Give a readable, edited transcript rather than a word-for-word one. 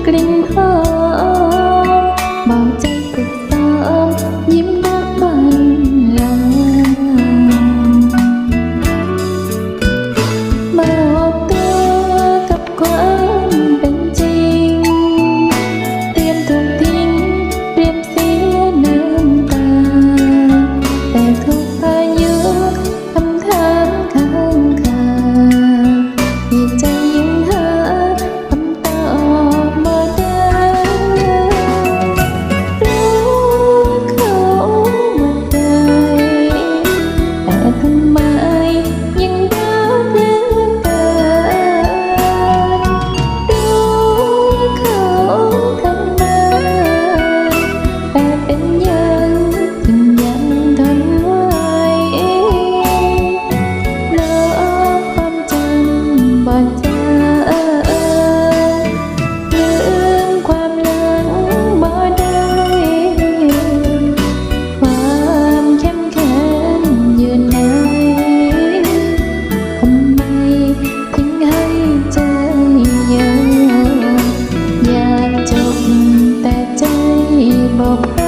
กลิ่นหอมบอกใจฝึกซ้อมยิ้มรักวันลาบอกตัวกับความเป็นจริงเตรียมถูกทิ้งเตรียมเสียน้ำตาแต่ทุกพายุคำถามค้างคาที่ใจยังหาคำตอบบ่ได้รู้เขาว่าได้แต่ทำไมยังรักเหลือเกินรู้เขาทำไมแต่เป็นยังถึงยังทนไหวลบความจำบ่จางลืมความหลังบ่ได้ความเข้มแข็งยืนไหนทำไมถึงให้ใจยอมอยากจบแต่ใจบ่พอ